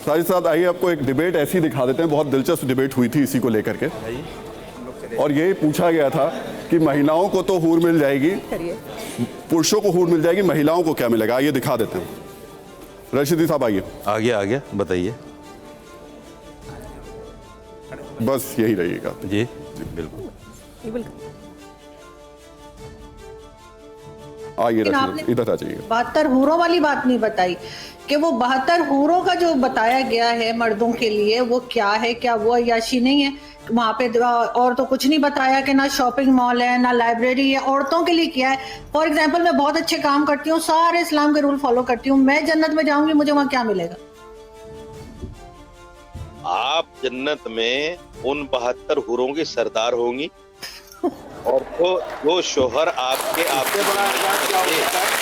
साजिद साहब आइए आपको एक डिबेट ऐसी दिखा देते हैं, बहुत दिलचस्प डिबेट हुई थी इसी को लेकर के, और ये पूछा गया था कि महिलाओं को तो हूर मिल जाएगी, पुरुषों को हूर मिल जाएगी, महिलाओं को क्या मिलेगा? ये दिखा देते हैं। रशीदी साहब आइए। आगे बताइए। बस यही रहिएगा जी बिल्कुल। आइए रशीदी, इधर आ जाइए। 72 हूरों वाली बात नहीं बताई कि वो 72 हूरों का जो बताया गया है मर्दों के लिए वो क्या है, क्या वो अय्याशी नहीं है वहाँ पे? और तो कुछ नहीं बताया कि ना शॉपिंग मॉल है ना लाइब्रेरी है। औरतों के लिए क्या है? फॉर एग्जाम्पल मैं बहुत अच्छे काम करती हूँ, सारे इस्लाम के रूल फॉलो करती हूँ, मैं जन्नत में जाऊंगी, मुझे वहाँ क्या मिलेगा? आप जन्नत में उन 72 हूरों की सरदार होंगी और वो शोहर आपके बड़ा एजाज क्या होता है?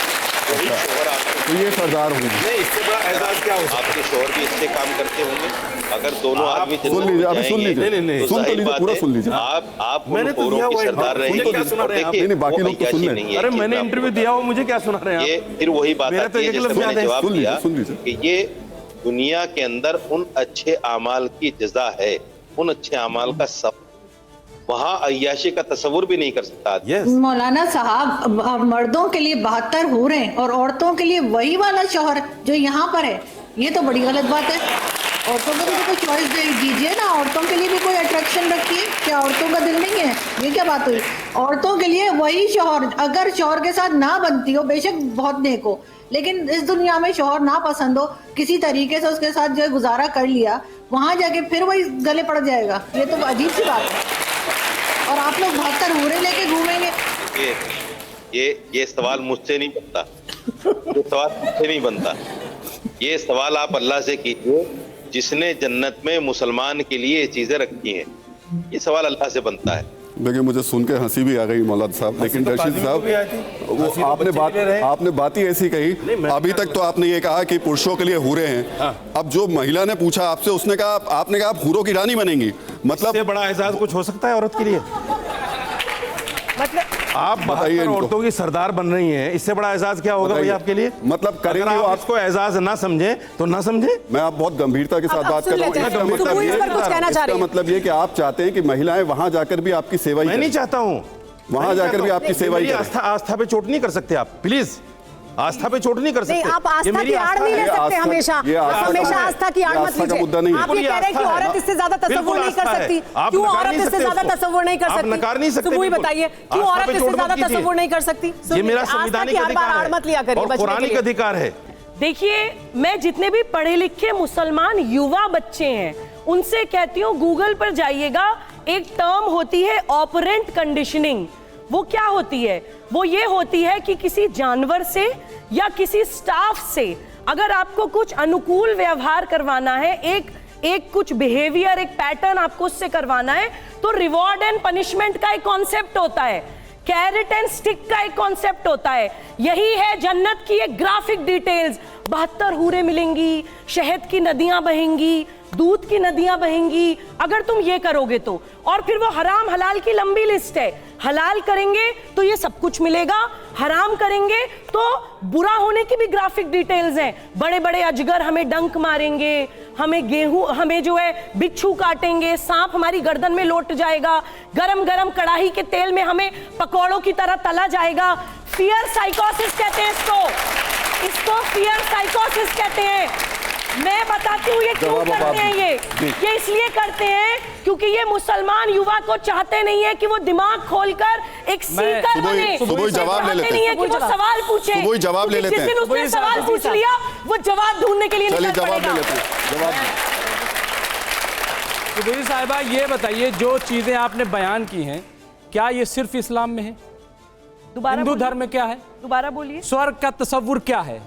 वही शोहर आपके तो ये सरदार होंगे। नहीं, इससे बड़ा एजाज क्या होता है? आपके शोहर भी इससे काम करते होंगे। अगर दोनों आदमी सुन लीजिए, अभी सुन लीजिए, नहीं, सुन तो लीजिए, पूरा सुन लीजिए। आप मैंने तो दिया हुआ सरदार रहेंगे। क्या सुना रहे हैं आप? नहीं, बाकी लोग तो सुन रहे हैं। अरे मैंने इंटरव्यू दिया हुआ, मुझे क्या सुना रहे हैं ये फिर वही बात आती है जैसे मैंने जवाब दिया कि ये दुनिया के अंदर उन अच्छे अमाल की जज़ा है, उन अच्छे अमाल का सब, वहाँ अय्याशी का तस्वुर भी नहीं कर सकता। मौलाना साहब, मर्दों के लिए 72 हूरें और औरतों के लिए वही वाला शौहर जो यहाँ पर है, ये तो बड़ी गलत बात है। औरतों को भी कोई चॉइस दीजिए ना, औरतों के लिए भी कोई अट्रैक्शन रखिए। क्या औरतों का दिल नहीं है? ये क्या बात हुई? औरतों के लिए वही शौहर, अगर शौहर के साथ ना बनती हो, बेशक बहुत नेक हो, लेकिन इस दुनिया में शौहर ना पसंद हो, किसी तरीके से उसके साथ जो है गुजारा कर लिया, वहां जाके फिर वही गले पड़ जाएगा। ये तो अजीब सी बात है। और आप लोग 72 हूरें लेके घूमेंगे। ये सवाल मुझसे नहीं बनता, ये सवाल मुझसे नहीं बनता। ये सवाल आप अल्लाह से कीजिए जिसने जन्नत में मुसलमान के लिए ये चीजें रखी हैं। ये सवाल अल्लाह से बनता है। देखिए मुझे सुन के हंसी भी आ गई मौलाना साहब, लेकिन रशीद साहब वो आपने बात ही ऐसी कही। अभी तक तो आपने ये कहा कि पुरुषों के लिए हूरें हैं। अब जो महिला ने पूछा आपसे, उसने कहा, आपने कहा आप हूरों की रानी बनेंगी। मतलब इससे बड़ा एजाज कुछ हो सकता है औरत के लिए? मतलब आप बताइए, औरतों की सरदार बन रही हैं, इससे बड़ा एजाज क्या होगा भैया आपके लिए? मतलब करेंगे आप आप इसको एजाज ना समझे तो ना समझे। मैं आप बहुत गंभीरता के साथ बात कर रहा हूँ। इसका मतलब ये कि आप चाहते हैं कि महिलाएं वहां जाकर भी आपकी सेवा, मैं नहीं चाहता हूँ वहां जाकर भी आपकी सेवा ही करें। आस्था पे चोट नहीं कर सकते आप, प्लीज आस्था पे चोट नहीं कर सकते। आप आस्था की आड़ नहीं ले सकते हमेशा आस्था की आड़ मत लीजिए। आप ये कह रहे हैं कि औरत इससे ज्यादा तसव्वुर नहीं कर सकती। क्यों औरत इससे ज्यादा तसव्वुर नहीं कर सकती? आप नकार नहीं सकते। तो वही बताइए, क्यों औरत इससे ज्यादा तसव्वुर नहीं कर सकती? ये मेरा संवैधानिक अधिकार है और पौराणिक अधिकार है। देखिए, मैं जितने भी पढ़े लिखे मुसलमान युवा बच्चे हैं उनसे कहती हूँ, गूगल पर जाइएगा, एक टर्म होती है ऑपरेंट कंडीशनिंग। वो क्या होती है? वो ये होती है कि किसी जानवर से या किसी स्टाफ से अगर आपको कुछ अनुकूल व्यवहार करवाना है, एक कुछ बिहेवियर, एक पैटर्न आपको उससे करवाना है, तो रिवॉर्ड एंड पनिशमेंट का एक कॉन्सेप्ट होता है, कैरेट एंड स्टिक का एक कॉन्सेप्ट होता है। यही है जन्नत की एक ग्राफिक डिटेल्स। 72 हूरें मिलेंगी, शहद की नदियां बहेंगी, दूध की नदियां बहेंगी, अगर तुम ये करोगे तो। और फिर वो हराम हलाल की लंबी लिस्ट है। हलाल करेंगे तो ये सब कुछ मिलेगा, हराम करेंगे तो बुरा होने की भी ग्राफिक डिटेल्स हैं। बड़े बड़े अजगर हमें डंक मारेंगे, हमें गेहूं, हमें जो है बिच्छू काटेंगे, सांप हमारी गर्दन में लौट जाएगा, गरम गरम कढ़ाई के तेल में हमें पकौड़ों की तरह तला जाएगा। फियर साइकोसिस कहते हैं इसको फियर साइकोसिस कहते हैं। मैं बताती हूँ ये क्यों करते हैं। ये इसलिए करते हैं क्योंकि ये मुसलमान युवा को चाहते नहीं है कि वो दिमाग खोलकर एक सीकर बने। सुबह जवाब ले लेते हैं कि वो सवाल पूछे। सुबह जवाब ले लेते हैं। जिस दिन उसने सवाल पूछ लिया वो जवाब ढूंढने के लिए निकल पड़ेगा। जवाब ले लेते हैं। जवाब सुबह साहिबा, ये बताइए, जो चीजें आपने बयान की हैं, क्या ये सिर्फ इस्लाम में है? हिंदू धर्म में क्या है? दोबारा बोलिए। स्वर्ग का तसव्वुर क्या है?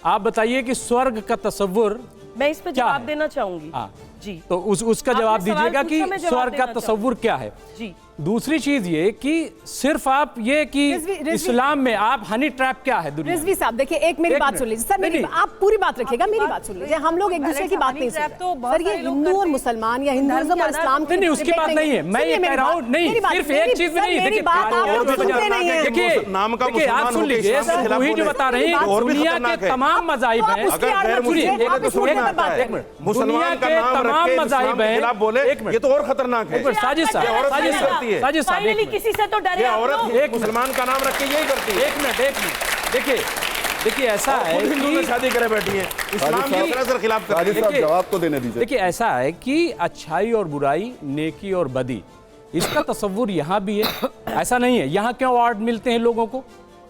आप बताइए कि स्वर्ग का तसव्वुर, मैं इस पे जवाब देना चाहूंगी। हाँ जी, तो उसका जवाब दीजिएगा कि स्वर्ग का तसव्वुर क्या है? जी। दूसरी चीज ये कि सिर्फ आप ये कि रिजवी- इस्लाम में आप हनी ट्रैप क्या है दुनिया में? रिजवी साहब देखिए, एक मेरी एक बात मिनट। सुन लीजिए सर, नहीं, मेरी नहीं। आप पूरी बात रखिएगा, मेरी बात सुन लीजिए। हम लोग एक दूसरे की बात नहीं सुन ट्रैप तो रहे बहुत सर। ये सारे लोग हिंदू और करते हैं। मुसलमान या हिंदुइज्म और इस्लाम नहीं, उसकी बात नहीं है। मैं ये कह रहा हूँ, नहीं, सिर्फ एक चीज में नहीं। मेरी देखिए, बात आप लोग सुनते नहीं है। देखिए, नाम का देखिए, आप मुसलमान सुन होके लीजिए, इस्लाम के खिलाफ वही जो बोले। बता रहे हैं, और भी दुनिया खतरनाक के है। तमाम मज़ाहिब हैं। उसकी अगर आड़ गैर मत कीजिए, मुस्लिम आप इस मुद्दे पर बात करें। मुसलमान का नाम रख के इस्लाम के खिलाफ बोले, ये तो और खतरनाक है। साजिद साहब, ये औरत साजिद नहीं करती है। साहब, साजिद साहब, एक फाइनली मिनट। किसी से तो डरे ये आप औरत लोग। एक मुसलमान का नाम रख के यही करती है। एक मिनट। देखिए ऐसा है खुद हिंदू में कि शादी करे बैठी है, इस्लाम साहब- की सरासर खिलाफ कर रही राजीव है। साहब देखिए- जवाब तो देने दीजिए। देखिए ऐसा है कि अच्छाई और बुराई, नेकी और बदी, इसका तस्वुर यहाँ भी है। ऐसा नहीं है यहाँ क्यों अवार्ड मिलते हैं लोगों को,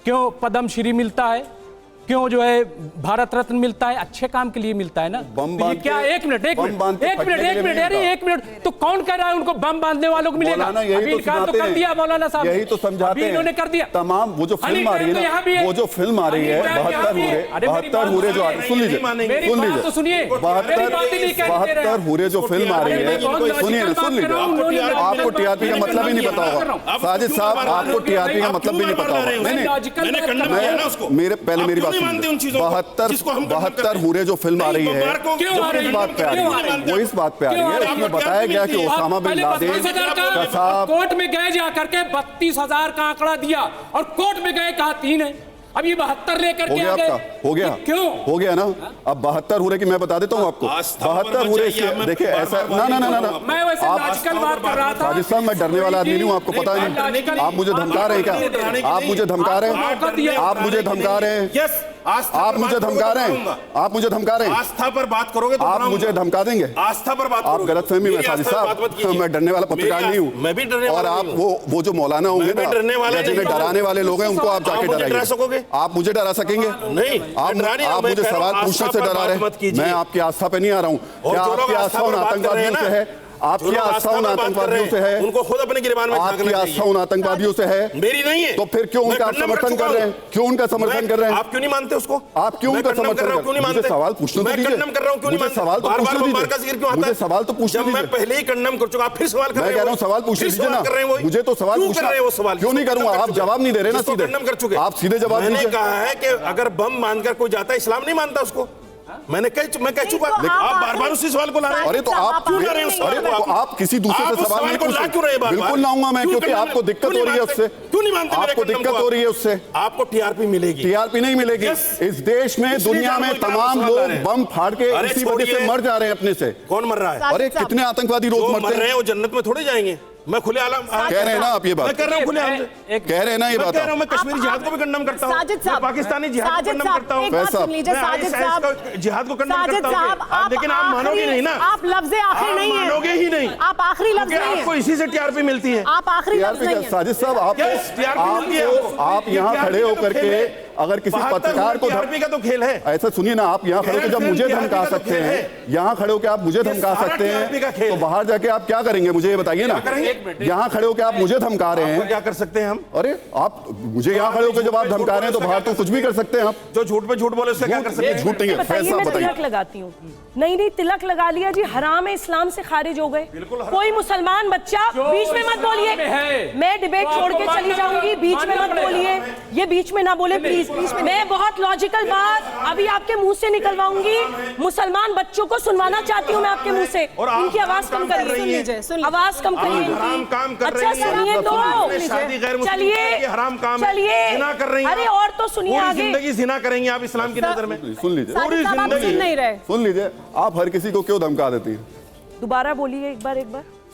क्यों पद्मश्री मिलता है, क्यों जो है भारत रत्न मिलता है, अच्छे काम के लिए मिलता है ना। बम तो ये बांध क्या, के- एक मिनट बम बांध के फटने के लिए नहीं अरे मिलता। एक मिनट, तो कौन कह रहा है उनको बम बांधने वालों को मिलेगा? मौलाना यही अभी तो इनकार तो समझाते कर हैं। दिया मौलाना साहब, यही तो समझाते अभी इन्होंने कर दिया। तमाम वो जो हनी फिल्म आ रही ट्रैप तो यहाँ भी है है। ना, वो जो फिल्म आ रही है हनी ट्रैप यहाँ 72 भी है। हूरे, अरे मेरी 72 हूरे जो आ रही है, सुन लीजिए, मेरी सुन बात लीजिए, तो सुनिए, मेरी बात ही नहीं कहने दे रहे 72 हूरे जो फिल्म आ रही है, सुनिए ना, सुन लीजिए। आपको टीआरपी का मतलब ही नहीं पता होगा साजिद साहब, आपको टीआरपी का मतलब भी नहीं पता होगा। नहीं, मेरे पहले मेरी बात सुनिए। 72 हूरे जो फिल्म आ रही है, क्यों आ रही इस बात पे आ रही है, वो इस बात पे आ रही है। इसमें बताया गया कि ओसामा बिन लादेन का साहब कोर्ट में गए जा करके 32,000 का आंकड़ा दिया और कोर्ट में गए कहा 3 है, अब ये 72 लेकर हो के गया आ गए। आपका, हो गया, ये क्यों हो गया ना। अब 72 हूरे की मैं बता देता हूँ आपको। 72 हूरे देखिए ऐसा ना ना ना ना ना मैं वैसे लॉजिकल बात कर रहा था। राजेश साहब, मैं डरने वाला आदमी नहीं हूँ, आपको पता नहीं। आप मुझे धमका रहे हैं क्या? आप मुझे धमका रहे हैं? आप मुझे धमका रहे हैं? यस, आप मुझे धमका रहे हैं? आप मुझे धमका रहे हैं? आस्था पर बात करोगे तो आप मुझे धमका देंगे? आस्था पर बात आप करोगे। गलतफहमी में मेरी साजिद आस्था पर बात मत साहब, कीजिए। मैं डरने वाला पत्रकार मेरी नहीं हूँ। मैं भी डरने और वाला आप नहीं हूँ। वो जो मौलाना होंगे मैं भी डरने वाला या जिन्हें नहीं हूँ। डराने वाले लोग हैं, उनको आप जाके आप मुझे डरा डराइए। सकोगे? आप मुझे डरा सकेंगे? नहीं, आप डरा नहीं, आप मैं मुझे कह रहा सवाल हूँ, पूछने आस्था से पर डरा बात रहे मत हैं। कीजिए। मैं आपकी आस्था पे नहीं आ रहा हूँ। और क्या जो लोग आपकी आस्था आस्था पर उन बात कर रहे आतंकवादियों हैं से ना, है? आपकी जो लोग आस्था आस्था उन पर बात कर आतंकवादियों रहे से हैं, है? उनको खुद अपने गिरबान में आपकी झांकना आस्था चाहिए। उन आतंकवादियों से है? मेरी नहीं है। तो फिर क्यों मैं उनका खंडन कर समर्थन चुका कर रहे हैं? हूं। क्यों उनका समर्थन कर रहे हैं? आप क्यों नहीं मानते उसको? आप क्यों मैं उनका खंडन समर्थन कर रहा हूं, क्यों नहीं मुझे मानते? सवाल पूछने मैं दीजिए। खंडन कर रहा हूं, क्यों नहीं मुझे मानते? सवाल तो बार-बार पूछने बमबार दीजिए। का जिक्र क्यों आता है? मुझे सवाल तो पूछने जब मैं दीजिए। पहले ही कंडम कर चुका, आप फिर सवाल कर रहे मैं हो। कह रहा हूँ सवाल पूछने फिर दीजिए सवाल कर रहे हैं ना। वही। मुझे तो सवाल क्यों पूछना, कर रहे हैं वो सवाल? क्यों नहीं करूंगा? आप जवाब नहीं दे रहे ना जिसको सीधे। कंडम कर चुके। आप सीधे जवाब मैंने दीजिए। कहा है कि अगर बम बांधकर कोई जाता है, इस्लाम नहीं मानता उसको। मैं कह चुका। तो आप बार-बार उसी सवाल को ला रहे हैं। अरे तो आप क्यों ला रहे हैं उस सवाल अरे को? तो आप किसी दूसरे आप से उस सवाल नहीं को ला क्यों रहे हैं बार-बार? बिल्कुल लाऊंगा मैं, क्यों क्योंकि करना आपको है? दिक्कत क्यों हो रही है नहीं उससे। मानते? क्यों नहीं मानते मेरे आपको कंडम दिक्कत को? हो रही है उससे। आपको टीआरपी मिलेगी। टीआरपी नहीं मिलेगी। Yes। इस देश में, इसलिए दुनिया में जानबूझ के तमाम आप लोग सवाल ला रहे हैं। बम फाड़ के अरे इसी वजह से छोड़िए। मर जा रहे हैं अपने से। कौन मर रहा है? अरे कितने आतंकवादी रोज जो मरते मर रहे हैं। हैं वो जन्नत में थोड़े जाएंगे। मैं खुले आलम कह रहे हैं ना आप ये मैं बात, कर रहा हूँ खुले आलम से। कह रहे हैं ना ये मैं बात कह रहा हूँ, आप। मैं कश्मीरी जिहाद को भी कंडम करता हूँ। साजिद मैं साहब, पाकिस्तानी जिहाद को साजिद कंडम साहब, करता हूँ। एक बात साहब, सुन लीजिए मैं साजिद ISIS साहब, को जिहाद को कंडम साजिद करता हूँ। साहब, आप लेकिन आप मानोगे नहीं ना। आप लफ्ज़ आखिर नहीं है, मानोगे ही नहीं। आप आखिरी लफ्ज़ क्योंकि नहीं आपको है, इसी से टीआरपी मिलती है। आप आखिरी लफ्ज़ नहीं है। साजिद साहब, Yes, TRP मिलती है आपको। आप यहाँ TRP खड़े का तो होकर खेल के है। अगर किसी 72 पत्रकार को TRP का तो खेल है। ऐसा सुनिए ना, आप यहाँ खड़े होकर जब मुझे TRP धमका का तो सकते खेल हैं, है। यहाँ खड़े होकर आप मुझे धमका सारा सकते TRP का हैं, खेल तो है। बाहर जाके आप क्या करेंगे मुझे ये बताइए ना। यहाँ खड़े होकर आप मुझे धमका रहे हैं, क्या कर सकते हैं हम? अरे आप मुझे यहाँ खड़े होकर जब आप धमका रहे हैं तो बाहर तो कुछ भी कर सकते हैं आप। जो झूठ पे झूठ बोले उससे क्या कर सकते हैं? झूठ नहीं है, बताइए, फैसला मैं बताइए। तिलक लगाती हूँ। नहीं तिलक लगा लिया जी, हराम है, इस्लाम से खारिज हो गए। कोई मुसलमान बच्चा बीच में मत बोलिए, मैं डिबेट छोड़ के चली जाऊंगी, बीच में मत बोलिए, ये बीच में ना बोले प्लीज। मैं बहुत लॉजिकल बात अभी आपके मुंह से निकलवाऊंगी। मुसलमान बच्चों को सुनवाना चाहती हूँ मैं आपके मुंह से। इनकी आवाज कम करिए, आवाज कम करिए हराम काम कर रही अच्छा हैं। सुनिए अपने शादी गैर तो मुस्लिम चलिए, के हराम काम है। चलिए, जिना कर रही हैं अरे आप। और तो सुनिए पूरी आगे। जिंदगी जिना करेंगे आप इस्लाम की नजर में। सुन लीजिए, पूरी साहब, आप सुन जिंदगी नहीं रहे। सुन लीजिए, आप हर किसी को क्यों धमका देती हैं? दोबारा बोलिए एक बार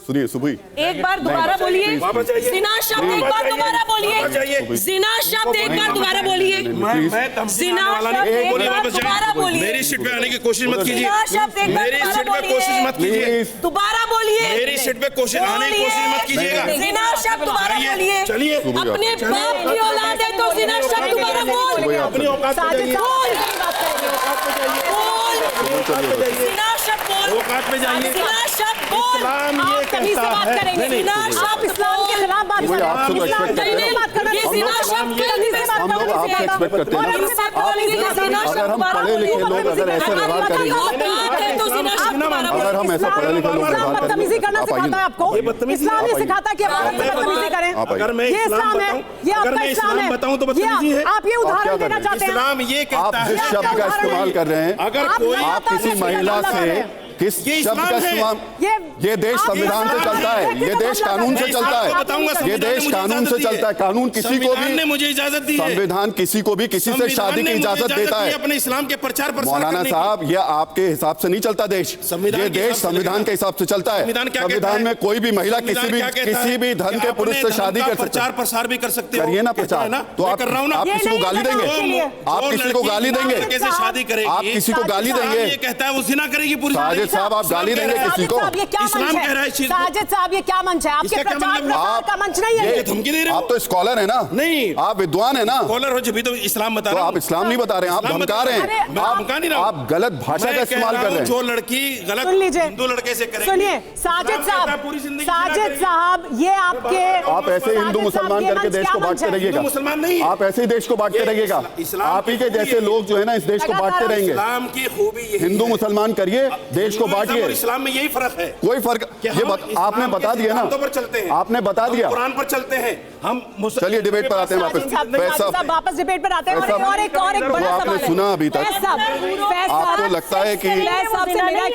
सुनिए सुबह एक बार दोबारा बोलिए। वापस जाइए। जिना शब्द एक बार दोबारा वापस बोलिए। जाइए। जिना शब्द एक बार दोबारा बोलिए। जिना शब्द एक बार दोबारा बोलिए। मेरी सीट पे आने की कोशिश मत कीजिए। जिना शब्द एक बार मेरी दोबारा सीट पे बोलिए। कोशिश मत कीजिए। दोबारा बोलिए। मेरी सीट पे कोशिश आने की कोशिश मत कीजिएगा। जिना शब्द दोबारा आइए, बोलिए। चलिए। अपने बाप की औलाद है तो जिना शब्द दोबारा बोल। अपनी औकात पे साजिद जाइए। साहब, जिना शब्द बोल। औकात पे जाइए। जिना शब्द बोल। इस्लाम ये आप कहीं से कहता बात है। करेंगे, नहीं, जिना नहीं, आप इस्लाम के खिलाफ बात कर वही रहे आपसे तो हैं, expect करते हैं। बात करना ये हम जिना लोग- शब्द कहीं से बात हम लोग करना आपसे चाहिए। एक्सपेक्ट करते हैं। और हमसे अगर हम पढ़े लिखे लोग अगर ऐसे व्यवहार करेंगे औकात है तो अगर हम ऐसा पढ़े लिखे लोग बदतमीजी करना सिखाता है आपको, इस्लाम ये सिखाता है कि आप बदतमीजी करें। अगर मैं ये इस्लाम है, ये आपका इस्लाम है। बताऊं तो बदतमीजी है। आप ये उदाहरण देना चाहते हैं? इस्लाम ये कहता है, आप जिस शब्द का इस्तेमाल कर रहे हैं, अगर कोई आप किसी महिला से किस शब्द का इस्तेमाल, ये देश संविधान से चलता है, ये देश कानून से चलता है, ये देश कानून से चलता है। कानून किसी को भी, मुझे इजाजत दी है, संविधान किसी को भी किसी से शादी की इजाजत देता है। अपने इस्लाम के प्रचार प्रसार मौलाना साहब, ये आपके हिसाब से नहीं चलता देश, ये देश संविधान के हिसाब से चलता है। संविधान में कोई भी महिला किसी भी धर्म के पुरुष से शादी कर सकती है। प्रचार प्रसार भी कर सकते हो, करिए ना प्रचार। तो आप किसी को गाली देंगे? आप किसी को गाली देंगे? कैसे शादी करेगी? आप किसी को गाली देंगे? ये कहता है वो जिना करेगी पूरी। साजिद साहब, आप गाली देंगे किसी को? इस्लाम कह रहा है साजिद साहब, ये क्या मंच है? आपके प्रचार प्रसार का मंच नहीं है। धमकी दे रहे हो? आप तो स्कॉलर है ना? नहीं, आप विद्वान है ना? स्कॉलर हो जब तो इस्लाम बता रहे हो। हो। आप इस्लाम नहीं बता रहे हैं, आप धमका रहे हैं, आप गलत भाषा का इस्तेमाल कर रहे हैं। जो लड़की गलत हिंदू लड़के से करेगी, सुनिए साजिद साहब, ये आपके, आप ऐसे हिंदू मुसलमान करके देश को बांटते रहिएगा। मुसलमान नहीं, आप ऐसे ही देश को बांटते रहिएगा। आप ही के जैसे लोग जो है ना, इस देश को बांटते रहेंगे। इस्लाम की खूबी हिंदू मुसलमान करिए, देश को बांटिए। इस्लाम में यही फर्क है। कोई फर्क आपने बता दिया ना, आपने बता दिया, कुरान पर चलते हैं हम। चलिए डिबेट पर आते हैं वापस डिबेट पर आते हैं। और एक बड़ा आपने सुना अभी तक, आपको लगता है कि मेरा एक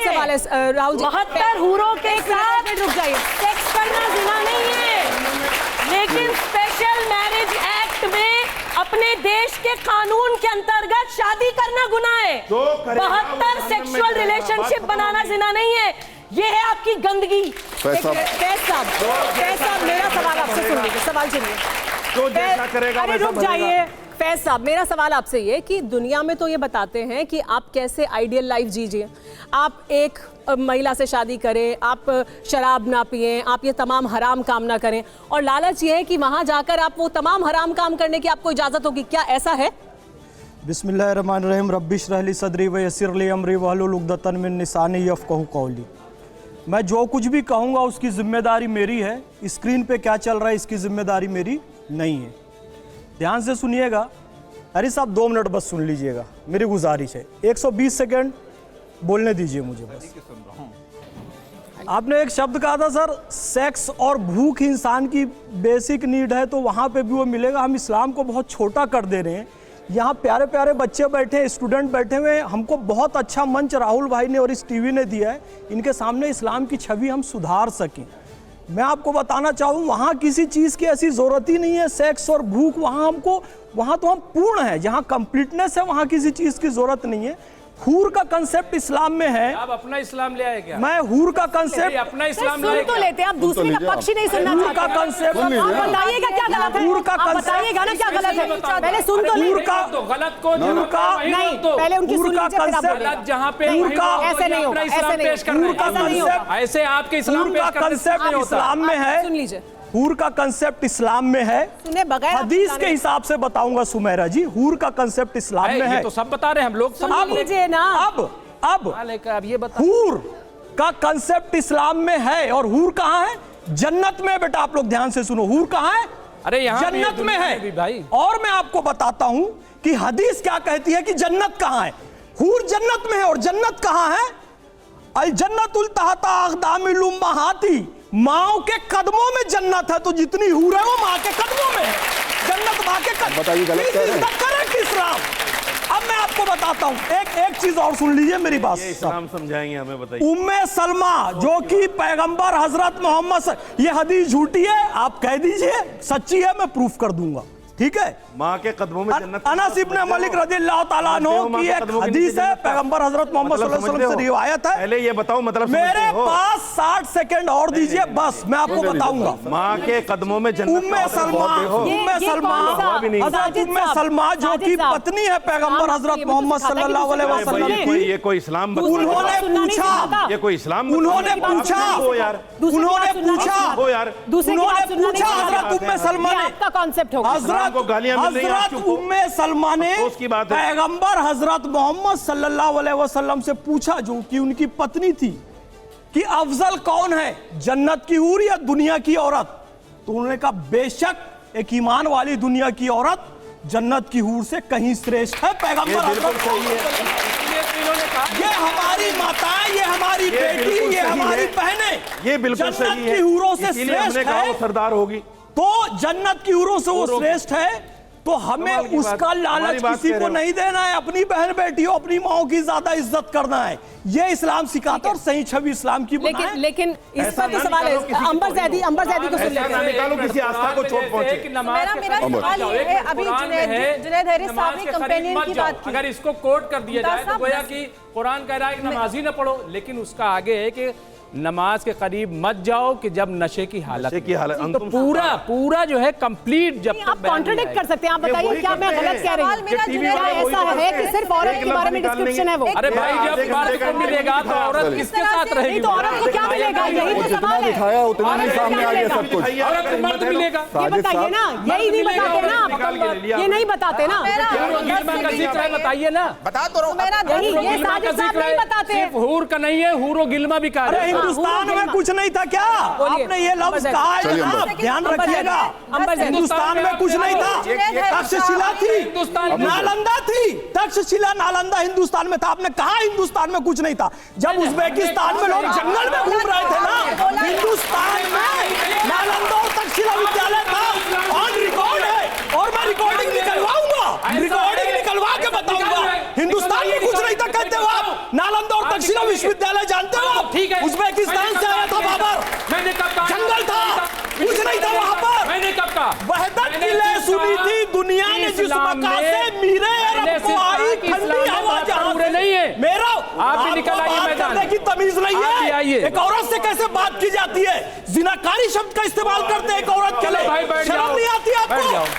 सवाल है राहुल जी, 72 हूरों के साथ रुक जाइए, सेक्स करना जिना नहीं है, लेकिन स्पेशल मैरिज एक्ट में अपने देश के कानून के अंतर्गत शादी करना गुनाह है। 72 सेक्सुअल रिलेशनशिप बनाना जिना नहीं है। ये है आपकी गंदगी। फैज साहब, मेरा सवाल आपसे सुन लीजिए, सवाल सुनिए। जो जैसा करेगा अरे रुक जाइए फैज साहब, मेरा सवाल आपसे ये कि दुनिया में तो ये बताते हैं कि आप कैसे आइडियल लाइफ जीजिए, आप एक महिला से शादी करें, आप शराब ना पिएं, आप ये तमाम हराम काम ना करें, और लालच ये है कि वहां जाकर आप वो तमाम हराम काम करने की आपको इजाजत होगी। क्या ऐसा है? बिस्मिल्लाहिर्रहमानिर्रहीम, रब्बिश रह ली सदरी व यस्सिर ली अमरी वहलुल उक़दतन मिन लिसानी यफ़क़हू क़ौली। मैं जो कुछ भी कहूँगा उसकी जिम्मेदारी मेरी है, स्क्रीन पे क्या चल रहा है इसकी जिम्मेदारी मेरी नहीं है। ध्यान से सुनिएगा। अरे साहब 2 मिनट बस सुन लीजिएगा, मेरी गुजारिश है। 120 सेकंड बोलने दीजिए मुझे बस। आपने एक शब्द कहा था सर, सेक्स और भूख इंसान की बेसिक नीड है, तो वहाँ पे भी वो मिलेगा। हम इस्लाम को बहुत छोटा कर दे रहे हैं। यहाँ प्यारे प्यारे बच्चे बैठे हैं, स्टूडेंट बैठे हुए हैं। हमको बहुत अच्छा मंच राहुल भाई ने और इस टीवी ने दिया है, इनके सामने इस्लाम की छवि हम सुधार सकें। मैं आपको बताना चाहूँ, वहाँ किसी चीज़ की ऐसी ज़रूरत ही नहीं है। सेक्स और भूख वहाँ तो हम पूर्ण है, जहाँ कंप्लीटनेस है वहाँ किसी चीज़ की ज़रूरत नहीं है। हूर का कंसेप्ट इस्लाम में है। आप अपना इस्लाम ले आए क्या? मैं हूर का कंसेप्ट अपना इस्लाम सुन तो लेते हैं, आप दूसरे का पक्ष ही नहीं सुनना चाहते। हूर का कंसेप्ट बताइएगा क्या गलत है, हूर का आप बताइएगा ना क्या गलत है, पहले सुन तो हूर का गलत को नहीं, पहले उनकी सुन लीजिए, फिर आप बोलिए। जहाँ पे ऐसे नहीं होगा, ऐसे नहीं होगा, ऐसे आपके इस्लाम का कंसेप्ट इस्लाम में है। सुन लीजिए, हूर का कंसेप्ट इस्लाम में है। सुने बगैर हदीस के हिसाब से बताऊंगा सुमेरा जी, हूर का कंसेप्ट इस्लाम में है। तो सब बता रहे हैं हम लोग, सुन लीजिए ना। अब ये बता, हूर का कंसेप्ट इस्लाम में है। और हूर कहाँ है? जन्नत में। बेटा आप लोग ध्यान से सुनो, हूर कहाँ है? अरे यहाँ जन्नत में है भाई। और मैं आपको बताता हूं कि हदीस क्या कहती है कि जन्नत कहाँ है। हूर जन्नत में है। और जन्नत कहाँ है? अल जन्नतुल तहता अक़दामिल उम्महाती, माओ के कदमों में जन्नत है। तो जितनी हूर है वो माँ के कदमों में है। जन्नत माँ के कदमों। बताइए गलत कह रहे हैं। करेक्ट इस्लाम। अब मैं आपको बताता हूं, एक चीज और सुन लीजिए मेरी बात। इस्लाम समझाएंगे हमें, बताइए। उम्मे सलमा जो कि पैगंबर हजरत मोहम्मद, ये हदीस झूठी है आप कह दीजिए, सच्ची है मैं प्रूफ कर दूंगा, ठीक है। माँ के कदमों में जन्नत। अनस इब्न मलिक रज़ियल्लाहु ताला अन्हु की एक हदीस है, पैगंबर हजरत मोहम्मद सल्लल्लाहु अलैहि वसल्लम से रिवायत है। पहले ये बताओ मतलब मेरे पास 60 सेकंड और दीजिए बस, मैं आपको बताऊंगा। माँ के कदमों में जन्नत। उम्मे सलमा हजरत उम्मे सलमा जो कि पत्नी है पैगंबर हजरत मोहम्मद सल्लल्लाहु अलैहि वसल्लम की। ये कोई इस्लाम? उन्होंने पूछा, ये कोई इस्लाम? उन्होंने पूछा यार, उन्होंने पूछा हजरत उम्मे सलमा ने, आपका कॉन्सेप्ट होगा हजरत उम्मे सलमा ने पैगंबर हजरत मोहम्मद सल्लल्लाहु अलैहि वसल्लम से पूछा, जो कि उनकी पत्नी थी, कि अफजल कौन है, जन्नत की हूर या दुनिया की औरत? तो उन्होंने कहा बेशक एक ईमान वाली दुनिया की औरत जन्नत की हूर से कहीं श्रेष्ठ है। पैगंबर हजरत, ये हमारी माताएं, ये हमारी बेटी, ये हमारी बहनें, ये बिल्कुल जन्नत सही है, की हूरों से इसीलिए हमने श्रेष्ठ कहा है। वो सरदार होगी। तो जन्नत की हूरों से वो श्रेष्ठ है, तो हमें कमाल की बात, उसका हमारी लालच बात किसी कह को रहे हो। नहीं देना है। अपनी बहन बेटियों, अपनी माओ की ज्यादा इज्जत करना है, ये इस्लाम सिखाता है और सही छवि इस्लाम की बनाए। लेकिन इस ऐसा पर तो ना सवाल निकालो है, किसी की अंबर तो जैदी को सुन ऐसा लेते ना हैं। निकालो किसी आस्था को चोट पहुंचे। मेरा सवाल ये है, अभी जुनैद हैरिस साहब ने कंपेनियन की बात की। अगर इसको कोट कर दिया जाए तो साहब, गोया कि कुरान कह रहा है कि नमाज ही न पढ़ो, लेकिन उसका आगे है कि नमाज के करीब मत जाओ कि जब नशे की हालत नशे की हालत, तो अंतुम पूरा जो है कंप्लीट जब आप कॉन्ट्रडिक्ट कर सकते हैं। आप बताइए वही क्या मैं करते गलत हैं। कह रही सवाल हूँ? मेरा टीवी जुनैद वाले ऐसा वही है करते कि सिर्फ हैं। औरत एक के बारे में लफ्ज़ निकालने डिस्क्रिप्शन है वो। अरे भाई आप जब देखो, मर्द देखो, को मिलेगा तो औरत चलिए। किसके साथ रहेगी? नहीं तो औरत को क्या मिलेगा, यही तो जितना सवाल है। दिखाया उतना नहीं सामने आ गया सब कुछ। औरत को मर्द मिलेगा, ये साजिद बताइए ना, साहब, यही नहीं बताते ना निकाल के ले आप, लिया ये नहीं बताते ना। गिलमा का जिक्र है, बताइए ना। बता तो मेरा यही हूरो ये गिलमा का साजिद साहब जिक्र नहीं है, बताते। सिर्फ हूर का नहीं है, हूरो गिलमा भी कहा अरे जाता है। हिंदुस्तान में कुछ नहीं था क्या? बोलिए। आपने ये लफ्ज कहा है चलिए, जनाब, अंबर। ध्यान रखिएगा। अंबर जैदी। हिंदुस्तान में कुछ नहीं था। तक्षशिला थी, हिंदुस्तान में- नालंदा थी, तक्षशिला नालंदा हिंदुस्तान में था। आपने कहा हिंदुस्तान में कुछ नहीं था, जब उज्बेकिस्तान में लोग जंगल में घूम रहे थे ना, हिंदुस्तान में नालंदा और तक्षशिला विद्यालय था। ऑन रिकॉर्ड है, और मैं रिकॉर्डिंग निकलवाऊंगा, रिकॉर्डिंग निकलवा के बताऊंगा। हिंदुस्तान में कुछ नहीं था कहते हो आप। नालंदा और तक्षशिला विश्वविद्यालय जानते हो आप? ठीक है, उज्बेकिस्तान से आया था बाबर, मैंने कब कहा? जंगल था, कुछ नहीं था वहां पर। मैंने कब कहा? वहदत की लय सुनी थी दुनिया ने जिस मका से मीरे अरब को आई ठंडी हवा जहां से नहीं है। मेरा आप भी आपको निकल आइए बात मैदान। करने की तमीज नहीं आप भी है। आइए। एक औरत से कैसे बात की जाती है? जिनाकारी शब्द का इस्तेमाल करते हैं एक औरत के चलो लिए। भाई बैठ शर्म जाओ। नहीं आती बैठ आपको? जाओ।